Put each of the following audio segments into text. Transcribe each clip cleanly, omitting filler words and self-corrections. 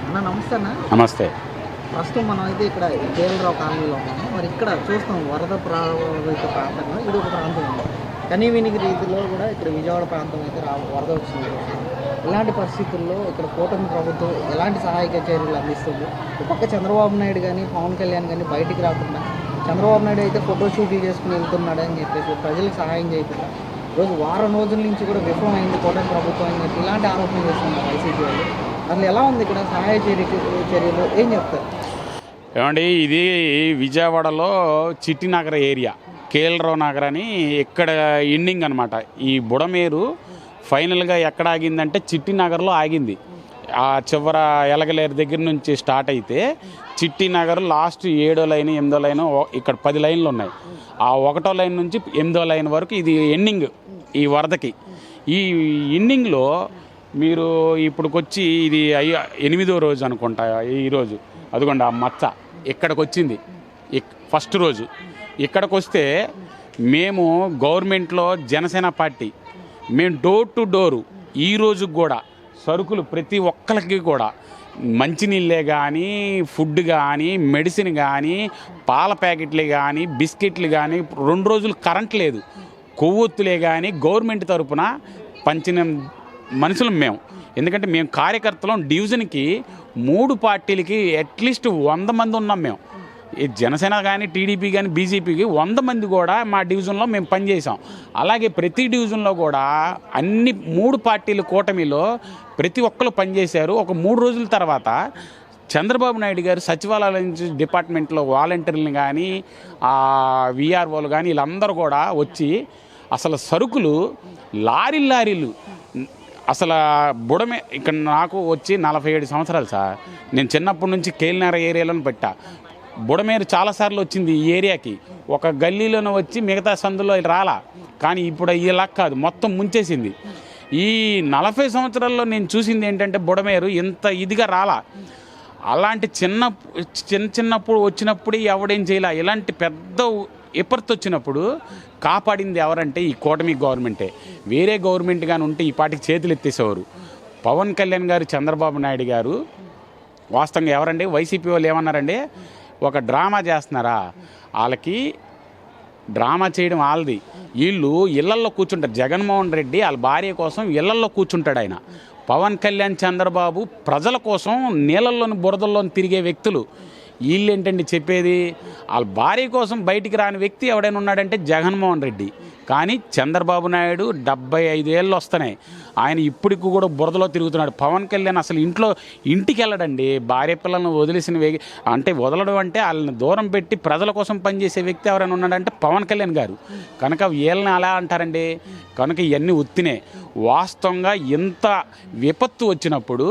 అన్న నమస్తే అన్న. నమస్తే. ప్రస్తుతం మనం అయితే ఇక్కడ కేఎల్రావు కాలనీలో ఉన్నాము. మరి ఇక్కడ చూస్తాం వరద ప్రభావిత ప్రాంతంలో ఇది ఒక ప్రాంతం ఉంది. కనీవినిగి రీతిలో కూడా ఇక్కడ విజయవాడ ప్రాంతం అయితే వరద వచ్చింది. ఇలాంటి పరిస్థితుల్లో ఇక్కడ కూటమి ప్రభుత్వం ఎలాంటి సహాయక చర్యలు అందిస్తుంది? ఒక పక్క చంద్రబాబు నాయుడు కానీ పవన్ కళ్యాణ్ కానీ బయటికి రాకుండా, చంద్రబాబు నాయుడు అయితే ఫోటోషూట్లు చేసుకుని వెళ్తున్నాడని చెప్పేసి ప్రజలకు సహాయం చేయకుండా రోజు వారం రోజుల నుంచి కూడా విఫలమైంది కూటమి ప్రభుత్వం అని చెప్పి ఇలాంటి ఆరోపణలు చేస్తున్నారు వైసీపీ వాళ్ళు. అసలు ఎలా ఉంది ఇక్కడ సహాయ చర్యలు ఏం చెప్తారు? ఏమండి, ఇది విజయవాడలో చిట్టి నగర్ ఏరియా, కేఎల్రావు నగర్ అని ఇక్కడ ఎండింగ్ అనమాట. ఈ బుడమేరు ఫైనల్గా ఎక్కడ ఆగిందంటే చిట్టి నగర్లో ఆగింది. ఆ చివర ఎలగలేరు దగ్గర నుంచి స్టార్ట్ అయితే చిట్టి నగర్ లాస్ట్ 7వ లైన్ 8వ లైన్, ఇక్కడ 10 లైన్లు ఉన్నాయి. ఆ 1వ లైన్ నుంచి 8వ లైన్ వరకు ఇది ఎండింగ్ ఈ వరదకి. ఈ ఎండింగ్లో మీరు ఇప్పుడుకొచ్చి ఇది 8వ రోజు అనుకుంటా ఈరోజు. అదిగోండి ఆ మచ్చ ఇక్కడికి వచ్చింది ఫస్ట్ రోజు. ఇక్కడికి వస్తే మేము గవర్నమెంట్లో జనసేన పార్టీ మేము డోర్ టు డోరు ఈ రోజు కూడా సరుకులు ప్రతి ఒక్కరికి కూడా మంచినీళ్ళే కానీ, ఫుడ్ కానీ, మెడిసిన్ కానీ, పాల ప్యాకెట్లే కానీ, బిస్కెట్లు కానీ, 2 రోజులు కరెంట్ లేదు, కొవ్వొత్తులే కానీ గవర్నమెంట్ తరఫున పంచిన మనుషులం మేము. ఎందుకంటే మేము కార్యకర్తలం. డివిజన్కి 3 పార్టీలకి అట్లీస్ట్ 100 మంది ఉన్నాం మేము. ఈ జనసేన కానీ, టీడీపీ కానీ, బీజేపీకి 100 మంది కూడా మా డివిజన్లో మేము పనిచేసాం. అలాగే ప్రతి డివిజన్లో కూడా అన్ని 3 పార్టీల కూటమిలో ప్రతి ఒక్కరు పనిచేశారు. ఒక 3 రోజుల తర్వాత చంద్రబాబు నాయుడు గారు సచివాలయం డిపార్ట్మెంట్లో వాలంటీర్లను కానీ, విఆర్ఓలు కానీ వీళ్ళందరూ కూడా వచ్చి అసలు సరుకులు లారీలు అసలు బుడమే ఇక్కడ నాకు వచ్చి 47 సంవత్సరాలు సార్. నేను చిన్నప్పటి నుంచి కేఎల్ఆర్ ఏరియాలో పెట్టా. బుడమేరు చాలాసార్లు వచ్చింది ఈ ఏరియాకి. ఒక గల్లీలోనే వచ్చి మిగతా సందులో రాలా. కానీ ఇప్పుడు ఇలా కాదు, మొత్తం ముంచేసింది. ఈ 40 సంవత్సరాల్లో నేను చూసింది ఏంటంటే బుడమేరు ఇంత ఇదిగా రాలా. అలాంటి చిన్నప్పుడు వచ్చినప్పుడు ఎవడేం చేయాల. ఇలాంటి పెద్ద విపత్తు వచ్చినప్పుడు కాపాడింది ఎవరంటే ఈ కూటమి గవర్నమెంటే. వేరే గవర్నమెంట్ కానీ ఉంటే ఈ పాటికి చేతులు ఎత్తేసేవారు. పవన్ కళ్యాణ్ గారు, చంద్రబాబు నాయుడు గారు వాస్తవంగా ఎవరండి వైసీపీ వాళ్ళు ఏమన్నారండి, ఒక డ్రామా చేస్తున్నారా, వాళ్ళకి డ్రామా చేయడం వాళ్ళది. వీళ్ళు ఇళ్లల్లో కూర్చుంటారు. జగన్మోహన్ రెడ్డి వాళ్ళ భార్య కోసం ఇళ్లల్లో కూర్చుంటాడు ఆయన. పవన్ కళ్యాణ్, చంద్రబాబు ప్రజల కోసం నీళ్ళల్లోని బురదల్లోని తిరిగే వ్యక్తులు. వీళ్ళు ఏంటండి చెప్పేది, వాళ్ళ భార్య కోసం బయటికి రాని వ్యక్తి ఎవడైనా ఉన్నాడంటే జగన్మోహన్ రెడ్డి. కానీ చంద్రబాబు నాయుడు 75 ఏళ్ళు వస్తున్నాయి, ఆయన ఇప్పటికి కూడా బురదలో తిరుగుతున్నాడు. పవన్ కళ్యాణ్ అసలు ఇంటికి వెళ్ళడండి. భార్య పిల్లలను వదిలేసిన అంటే వదలడం అంటే వాళ్ళని దూరం పెట్టి ప్రజల కోసం పనిచేసే వ్యక్తి ఎవరైనా ఉన్నాడంటే పవన్ కళ్యాణ్ గారు. కనుక వీళ్ళని అలా అంటారండి. కనుక ఇవన్నీ ఉత్తినే. వాస్తవంగా ఇంత విపత్తు వచ్చినప్పుడు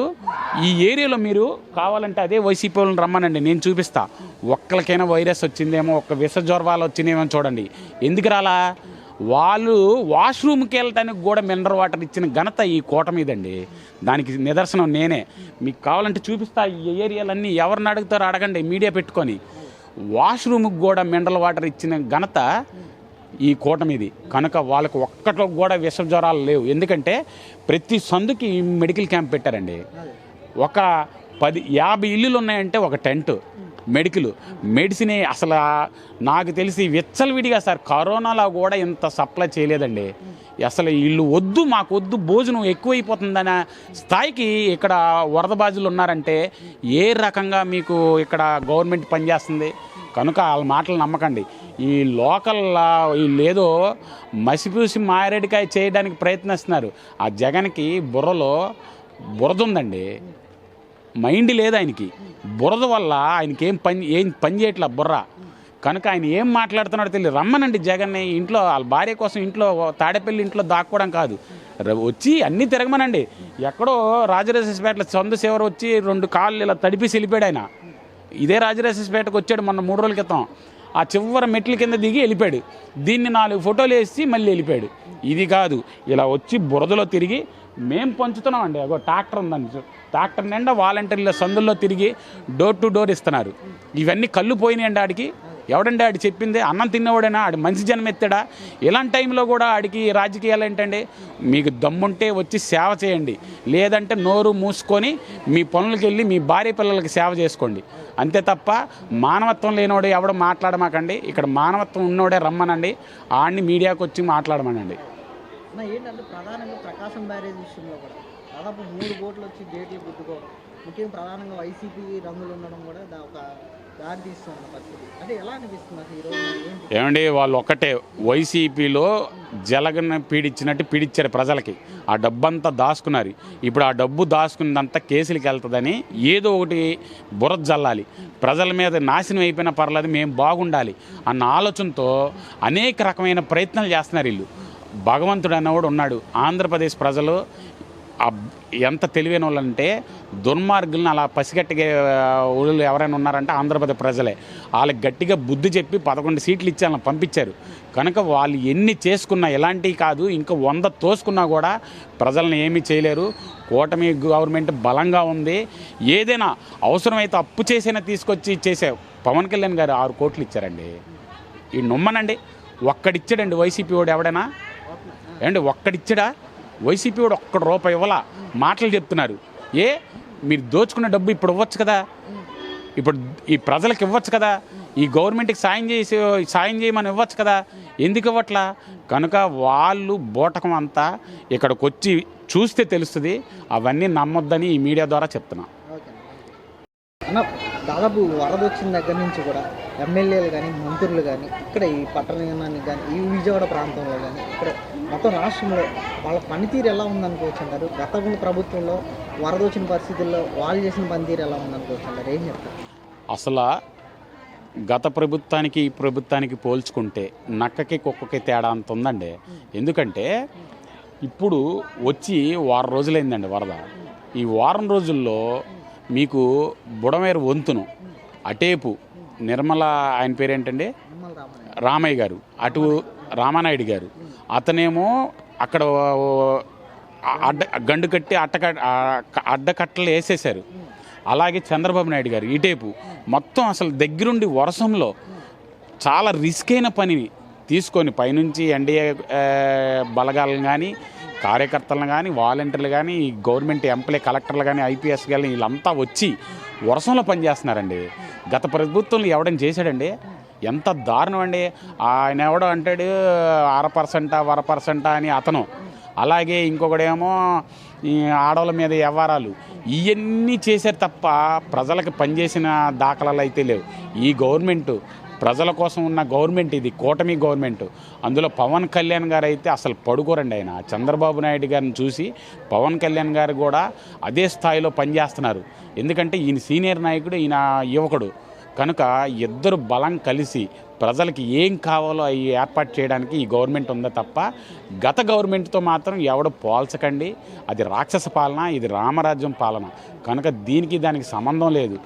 ఈ ఏరియాలో మీరు కావాలంటే అదే వైసీపీ వాళ్ళని రమ్మనండి, నేను చూపిస్తా. ఒక్కరికైనా వైరస్ వచ్చిందేమో, ఒక్క విష జ్వరాలు వచ్చిందేమో చూడండి. ఎందుకు రాలా? వాళ్ళు వాష్రూమ్కి వెళ్ళటానికి కూడా మినరల్ వాటర్ ఇచ్చిన ఘనత ఈ కూటమిదండి. దానికి నిదర్శనం నేనే. మీకు కావాలంటే చూపిస్తా. ఈ ఏరియాలన్నీ ఎవరిని అడుగుతారో అడగండి, మీడియా పెట్టుకొని. వాష్రూమ్కి కూడా మినరల్ వాటర్ ఇచ్చిన ఘనత ఈ కూటమిది. కనుక వాళ్ళకి ఒక్కట్లో కూడా విష జ్వరాలు లేవు. ఎందుకంటే ప్రతి సందుకి మెడికల్ క్యాంప్ పెట్టారండి. ఒక 50 ఇల్లులు ఉన్నాయంటే ఒక టెంట్ మెడిసిన్. అసలు నాకు తెలిసి విచ్చలవిడిగా సార్ కరోనాలో కూడా ఇంత సప్లై చేయలేదండి. అసలు వీళ్ళు వద్దు, మాకు వద్దు, భోజనం ఎక్కువైపోతుందన్న స్థాయికి ఇక్కడ వరద బాధితులు ఉన్నారంటే ఏ రకంగా మీకు ఇక్కడ గవర్నమెంట్ పనిచేస్తుంది. కనుక వాళ్ళ మాటలు నమ్మకండి. ఈ లోకల్ వీళ్ళేదో మసిపూసి మారేడికాయ చేయడానికి ప్రయత్నిస్తున్నారు. ఆ జగన్కి బుర్రలో బురద ఉందండి, మైండ్ లేదు ఆయనకి. బురద వల్ల ఆయనకి ఏం పని చేయట్లా బుర్ర. కనుక ఆయన ఏం మాట్లాడుతున్నాడో తెలియదు. రమ్మనండి జగన్ని. ఇంట్లో వాళ్ళ భార్య కోసం ఇంట్లో తాడేపల్లి ఇంట్లో దాక్కోవడం కాదు, వచ్చి అన్నీ తిరగమనండి. ఎక్కడో రాజరాజేశ్వరపేటలో చంద్రశేఖర్ వచ్చి 2 కాళ్ళు ఇలా తడిపేసి వెళ్ళిపోయాడు ఆయన. ఇదే రాజరాజేశ్వరపేటకు వచ్చాడు మొన్న 3 రోజుల క్రితం. ఆ చివరి మెట్ల కింద దిగి వెళ్ళిపోయాడు. దీన్ని 4 ఫోటోలు వేసి మళ్ళీ వెళ్ళిపోయాడు. ఇది కాదు, ఇలా వచ్చి బురదలో తిరిగి మేము పంచుతున్నామండి. అగో ట్రాక్టర్ ఉందండి, ట్రాక్టర్ నిండా వాలంటీర్ల సందుల్లో తిరిగి డోర్ టు డోర్ ఇస్తున్నారు. ఇవన్నీ కళ్ళు పోయినాయండి ఆడికి. ఎవడండి ఆడు చెప్పింది? అన్నం తిన్నవాడేనా? ఆడు మంచి జన్మ ఎత్తాడా? ఇలాంటి టైంలో కూడా ఆడికి రాజకీయాలు ఏంటండి? మీకు దమ్ముంటే వచ్చి సేవ చేయండి, లేదంటే నోరు మూసుకొని మీ పనులకి వెళ్ళి మీ భార్య పిల్లలకి సేవ చేసుకోండి. అంతే తప్ప మానవత్వం లేనోడే ఎవడో మాట్లాడమాకండి. ఇక్కడ మానవత్వం ఉన్నోడే రమ్మనండి, ఆడిని మీడియాకి వచ్చి మాట్లాడమనండి. ఏంటంటే ప్రధానంగా ప్రకాశం బ్యారేజ్ విషయంలో కూడా దాదాపు 3 బోట్లు వచ్చి గేట్లు గుద్దుకోవడం, ముఖ్యంగా ప్రధానంగా వైసీపీ రంగులు ఉండడం కూడా ఒక దారి తీస్తున్న పరిస్థితి. అంటే ఎలా అనిపిస్తుంది అసలు ఈరోజు ఏంటి? ఏమండి, వాళ్ళు ఒక్కటే వైసీపీలో జలగన్ పీడించినట్టు పీడించారు ప్రజలకి. ఆ డబ్బంతా దాచుకున్నారు. ఇప్పుడు ఆ డబ్బు దాచుకున్నదంతా కేసులకి వెళ్తుందని ఏదో ఒకటి బురద జల్లాలి, ప్రజల మీద నాశనం అయిపోయినా పర్లేదు, మేము బాగుండాలి అన్న ఆలోచనతో అనేక రకమైన ప్రయత్నాలు చేస్తున్నారు వీళ్ళు. భగవంతుడు అన్నవాడు ఉన్నాడు. ఆంధ్రప్రదేశ్ ప్రజలు ఎంత తెలివైన వాళ్ళంటే దుర్మార్గులను అలా పసిగట్టిగా వాళ్ళు ఎవరైనా ఉన్నారంటే ఆంధ్రప్రదేశ్ ప్రజలే. వాళ్ళకి గట్టిగా బుద్ధి చెప్పి 11 సీట్లు ఇచ్చి వాళ్ళని పంపించారు. కనుక వాళ్ళు ఎన్ని చేసుకున్నా ఎలాంటివి కాదు, ఇంకా 100 తోసుకున్నా కూడా ప్రజలను ఏమీ చేయలేరు. కూటమి గవర్నమెంట్ బలంగా ఉంది. ఏదైనా అవసరమైతే అప్పు చేసైనా తీసుకొచ్చి చేసే పవన్ కళ్యాణ్ గారు 6 కోట్లు ఇచ్చారండి. ఈ నొమ్మనండి, ఒక్కడిచ్చాడండి వైసీపీ వాడు ఎవడైనా? ఏమండి, ఒక్కడిచ్చాడా? వైసీపీ వాడు ₹1 ఇవ్వాలా? మాటలు చెప్తున్నారు. మీరు దోచుకున్న డబ్బు ఇప్పుడు ఇవ్వచ్చు కదా, ఇప్పుడు ఈ ప్రజలకు ఇవ్వచ్చు కదా, ఈ గవర్నమెంట్కి సాయం చేయమని ఇవ్వచ్చు కదా, ఎందుకు ఇవ్వట్లా? కనుక వాళ్ళు బోటకం అంతా ఇక్కడికి వచ్చి చూస్తే తెలుస్తుంది. అవన్నీ నమ్మొద్దని ఈ మీడియా ద్వారా చెప్తున్నా. అన్న, దాదాపు వరద వచ్చిన దగ్గర నుంచి కూడా ఎమ్మెల్యేలు కానీ మంత్రులు కానీ ఇక్కడ ఈ పట్టణానికి కానీ ఈ విజయవాడ ప్రాంతంలో కానీ ఇక్కడ మొత్తం రాష్ట్రంలో వాళ్ళ పనితీరు ఎలా ఉందనుకోవచ్చు అంటారు? గత ప్రభుత్వంలో వరద వచ్చిన పరిస్థితుల్లో వాళ్ళు చేసిన పనితీరు ఎలా ఉందనుకోవచ్చు అంటారు? ఏం చెప్తారు? అసలు గత ప్రభుత్వానికి ఈ ప్రభుత్వానికి పోల్చుకుంటే నక్కకి కుక్కకి తేడా అంత ఉందండి. ఎందుకంటే ఇప్పుడు వచ్చి 1 వారం రోజులైందండి వరద. ఈ 1 వారం రోజుల్లో మీకు బుడమేరు వంతును అటేపు నిర్మల, ఆయన పేరేంటండి, రామయ్య గారు, అటు రామానాయుడు గారు, అతనేమో అక్కడ గండు కట్టి అడ్డకట్టలు వేసేశారు. అలాగే చంద్రబాబు నాయుడు గారు ఇటేపు మొత్తం అసలు దగ్గరుండి వర్షంలో చాలా రిస్క్ అయిన పనిని తీసుకొని పైనుంచి ఎన్డీఏ బలగాలను కానీ కార్యకర్తలను కానీ వాలంటీర్లు కానీ గవర్నమెంట్ ఎంప్లాయీ కలెక్టర్లు కానీ ఐపీఎస్ కానీ వీళ్ళంతా వచ్చి వర్షంలో పనిచేస్తున్నారండి. గత ప్రభుత్వంలో ఎవడని చేశాడండి? ఎంత దారుణం అండి. ఆయన ఎవడో అంటాడు 1% అని అతను, అలాగే ఇంకొకడేమో ఈ ఆడవాళ్ళ మీద వ్యవహారాలు, ఇవన్నీ చేశారు తప్ప ప్రజలకు పనిచేసిన దాఖలాలు అయితే లేవు. ఈ గవర్నమెంటు ప్రజల కోసం ఉన్న గవర్నమెంట్, ఇది కూటమి గవర్నమెంట్. అందులో పవన్ కళ్యాణ్ గారు అయితే అసలు పడుకోరండి. ఆయన చంద్రబాబు నాయుడు గారిని చూసి పవన్ కళ్యాణ్ గారు కూడా అదే స్థాయిలో పనిచేస్తున్నారు. ఎందుకంటే ఈయన సీనియర్ నాయకుడు, ఈయన యువకుడు. కనుక ఇద్దరు బలం కలిసి ప్రజలకి ఏం కావాలో అవి ఏర్పాటు చేయడానికి ఈ గవర్నమెంట్ ఉందా తప్ప గత గవర్నమెంట్తో మాత్రం ఎవడు పోల్చకండి. అది రాక్షస పాలన, ఇది రామరాజ్యం పాలన. కనుక దీనికి దానికి సంబంధం లేదు.